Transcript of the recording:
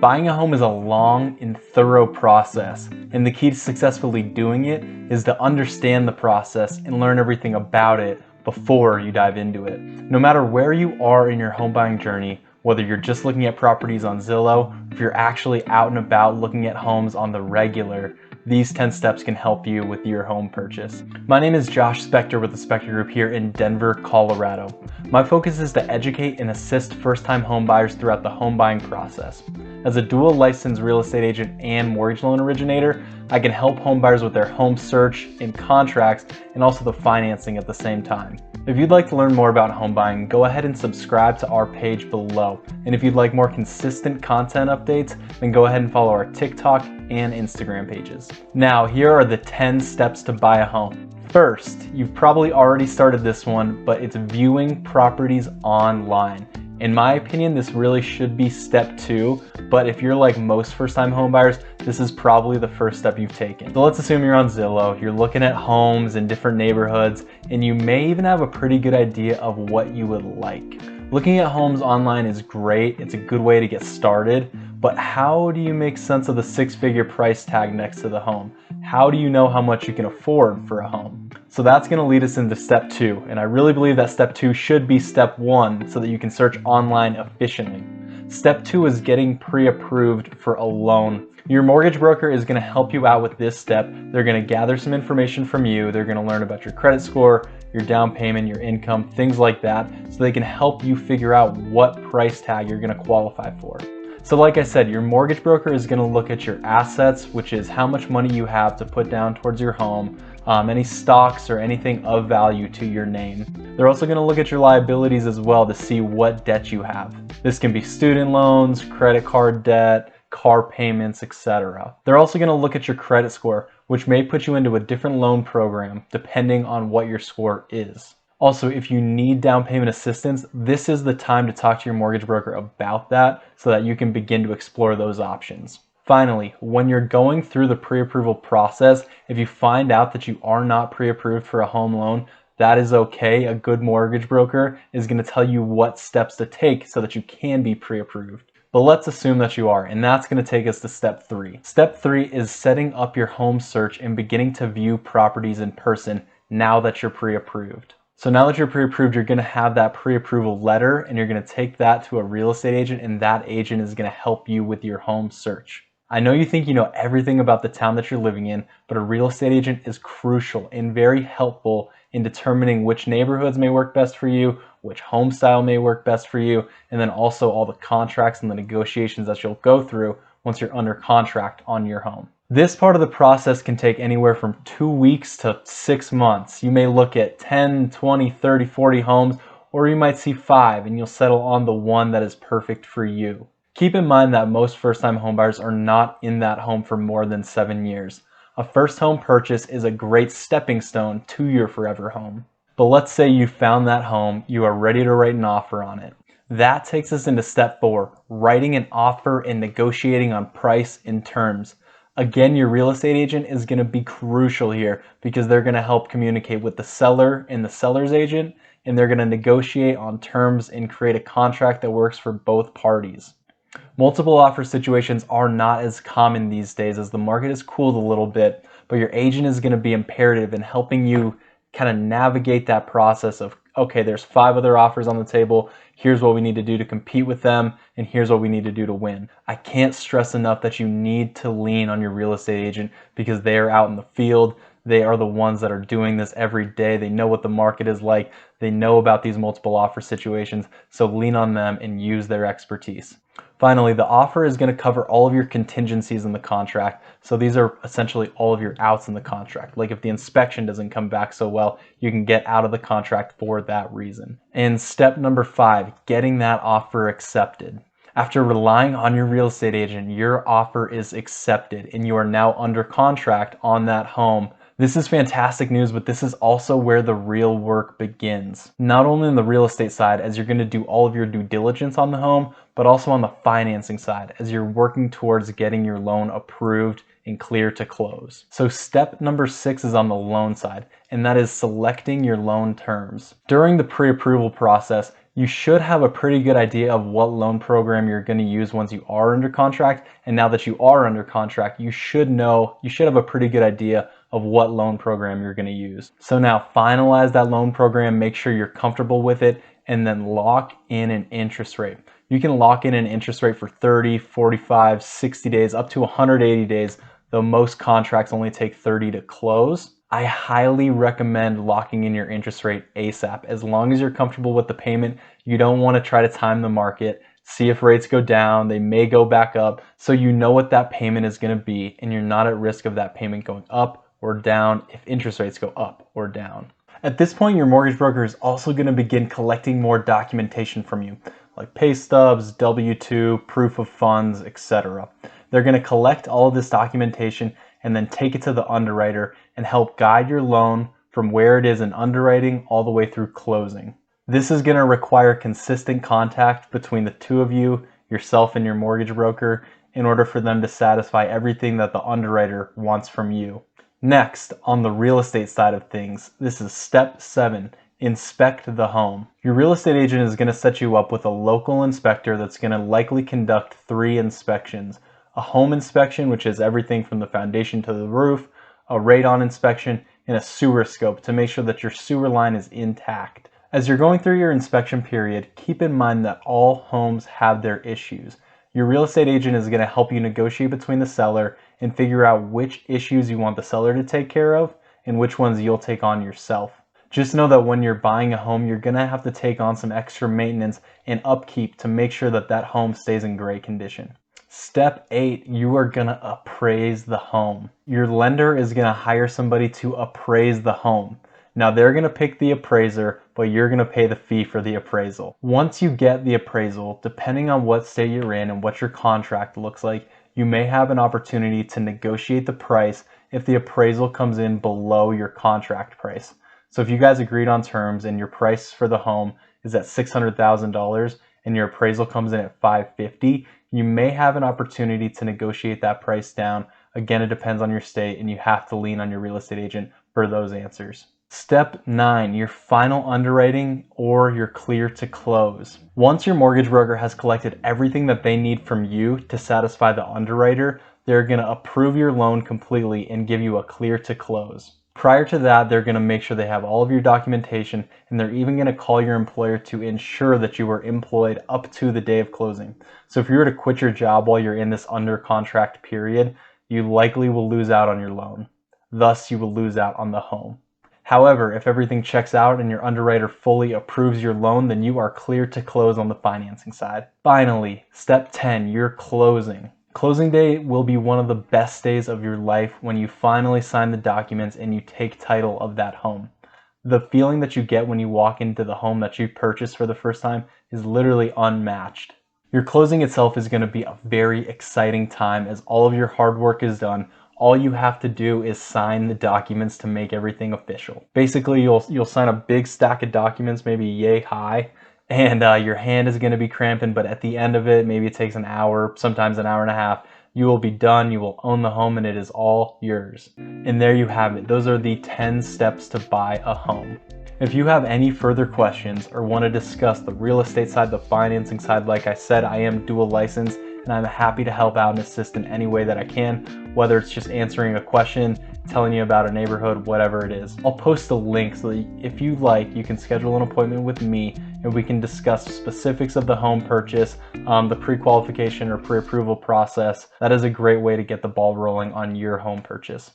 Buying a home is a long and thorough process, and the key to successfully doing it is to understand the process and learn everything about it before you dive into it. No matter where you are in your home buying journey, whether you're just looking at properties on Zillow, or if you're actually out and about looking at homes on the regular, these 10 steps can help you with your home purchase. My name is Josh Spector with the Spector Group here in Denver, Colorado. My focus is to educate and assist first-time home buyers throughout the home buying process. As a dual licensed real estate agent and mortgage loan originator, I can help home buyers with their home search and contracts and also the financing at the same time. If you'd like to learn more about home buying, go ahead and subscribe to our page below. And if you'd like more consistent content updates, then go ahead and follow our TikTok and Instagram pages. Now, here are the 10 steps to buy a home. First, you've probably already started this one, but it's viewing properties online. In my opinion, this really should be step 2, but if you're like most first-time home buyers, this is probably the first step you've taken. So let's assume you're on Zillow, you're looking at homes in different neighborhoods, and you may even have a pretty good idea of what you would like. Looking at homes online is great, it's a good way to get started, but how do you make sense of the 6-figure price tag next to the home? How do you know how much you can afford for a home? So that's going to lead us into step 2, and I really believe that step 2 should be step 1 so that you can search online efficiently. Step 2 is getting pre-approved for a loan. Your mortgage broker is going to help you out with this step. They're going to gather some information from you. They're going to learn about your credit score, your down payment, your income, things like that, so they can help you figure out what price tag you're going to qualify for. So like I said, your mortgage broker is going to look at your assets, which is how much money you have to put down towards your home, any stocks or anything of value to your name. They're also going to look at your liabilities as well to see what debt you have. This can be student loans, credit card debt, car payments, etc. They're also going to look at your credit score, which may put you into a different loan program depending on what your score is. Also, if you need down payment assistance, this is the time to talk to your mortgage broker about that so that you can begin to explore those options. Finally, when you're going through the pre-approval process, if you find out that you are not pre-approved for a home loan, that is okay. A good mortgage broker is going to tell you what steps to take so that you can be pre-approved. But let's assume that you are, and that's going to take us to step 3. Step 3 is setting up your home search and beginning to view properties in person now that you're pre-approved. So now that you're pre-approved, you're going to have that pre-approval letter and you're going to take that to a real estate agent, and that agent is going to help you with your home search. I know you think you know everything about the town that you're living in, but a real estate agent is crucial and very helpful in determining which neighborhoods may work best for you, which home style may work best for you, and then also all the contracts and the negotiations that you'll go through once you're under contract on your home. This part of the process can take anywhere from 2 weeks to 6 months. You may look at 10, 20, 30, 40 homes, or you might see 5 and you'll settle on the one that is perfect for you. Keep in mind that most first-time homebuyers are not in that home for more than 7 years. A first home purchase is a great stepping stone to your forever home. But let's say you found that home, you are ready to write an offer on it. That takes us into step 4, writing an offer and negotiating on price and terms. Again, your real estate agent is going to be crucial here because they're going to help communicate with the seller and the seller's agent, and they're going to negotiate on terms and create a contract that works for both parties. Multiple offer situations are not as common these days as the market has cooled a little bit, but your agent is going to be imperative in helping you kind of navigate that process of, okay, there's 5 other offers on the table, here's what we need to do to compete with them, and here's what we need to do to win. I can't stress enough that you need to lean on your real estate agent because they are out in the field. They are the ones that are doing this every day. They know what the market is like. They know about these multiple offer situations, so lean on them and use their expertise. Finally, the offer is going to cover all of your contingencies in the contract. So these are essentially all of your outs in the contract. Like if the inspection doesn't come back so well, you can get out of the contract for that reason. And step number 5, getting that offer accepted. After relying on your real estate agent, your offer is accepted and you are now under contract on that home. This is fantastic news, but this is also where the real work begins. Not only on the real estate side, as you're going to do all of your due diligence on the home, but also on the financing side as you're working towards getting your loan approved and clear to close. So step number 6 is on the loan side, and that is selecting your loan terms. During the pre-approval process, you should have a pretty good idea of what loan program you're going to use once you are under contract. And now that you are under contract, you should have a pretty good idea of what loan program you're going to use. So now finalize that loan program, make sure you're comfortable with it, and then lock in an interest rate. You can lock in an interest rate for 30, 45, 60 days, up to 180 days, though most contracts only take 30 to close. I highly recommend locking in your interest rate ASAP. As long as you're comfortable with the payment, you don't want to try to time the market, see if rates go down, they may go back up, so you know what that payment is going to be and you're not at risk of that payment going up or down if interest rates go up or down. At this point, your mortgage broker is also going to begin collecting more documentation from you, like pay stubs, W-2, proof of funds, etc. They're going to collect all of this documentation and then take it to the underwriter and help guide your loan from where it is in underwriting all the way through closing. This is going to require consistent contact between the two of you, yourself and your mortgage broker, in order for them to satisfy everything that the underwriter wants from you. Next, on the real estate side of things, this is step 7. Inspect the home. Your real estate agent is going to set you up with a local inspector that's going to likely conduct 3 inspections. A home inspection, which is everything from the foundation to the roof, a radon inspection, and a sewer scope to make sure that your sewer line is intact. As you're going through your inspection period, keep in mind that all homes have their issues. Your real estate agent is going to help you negotiate between the seller and figure out which issues you want the seller to take care of and which ones you'll take on yourself. Just know that when you're buying a home, you're going to have to take on some extra maintenance and upkeep to make sure that that home stays in great condition. Step 8, you are going to appraise the home. Your lender is going to hire somebody to appraise the home. Now they're going to pick the appraiser, but you're going to pay the fee for the appraisal. Once you get the appraisal, depending on what state you're in and what your contract looks like, you may have an opportunity to negotiate the price if the appraisal comes in below your contract price. So if you guys agreed on terms and your price for the home is at $600,000 and your appraisal comes in at $550,000, you may have an opportunity to negotiate that price down. Again, it depends on your state and you have to lean on your real estate agent for those answers. Step 9, your final underwriting or you're clear to close. Once your mortgage broker has collected everything that they need from you to satisfy the underwriter, they're going to approve your loan completely and give you a clear to close. Prior to that, they're going to make sure they have all of your documentation, and they're even going to call your employer to ensure that you were employed up to the day of closing. So if you were to quit your job while you're in this under contract period, you likely will lose out on your loan. Thus, you will lose out on the home. However, if everything checks out and your underwriter fully approves your loan, then you are clear to close on the financing side. Finally, step 10, your closing. Closing day will be one of the best days of your life when you finally sign the documents and you take title of that home. The feeling that you get when you walk into the home that you purchased for the first time is literally unmatched. Your closing itself is going to be a very exciting time as all of your hard work is done. All you have to do is sign the documents to make everything official. Basically, you'll sign a big stack of documents, maybe yay high, and your hand is going to be cramping, but at the end of it, maybe it takes an hour, sometimes an hour and a half, you will be done, you will own the home, and it is all yours. And there you have it. Those are the 10 steps to buy a home. If you have any further questions or want to discuss the real estate side, the financing side, like I said, I am dual licensed, and I'm happy to help out and assist in any way that I can, whether it's just answering a question, telling you about a neighborhood, whatever it is. I'll post a link so that if you like, you can schedule an appointment with me and we can discuss specifics of the home purchase, the pre-qualification or pre-approval process. That is a great way to get the ball rolling on your home purchase.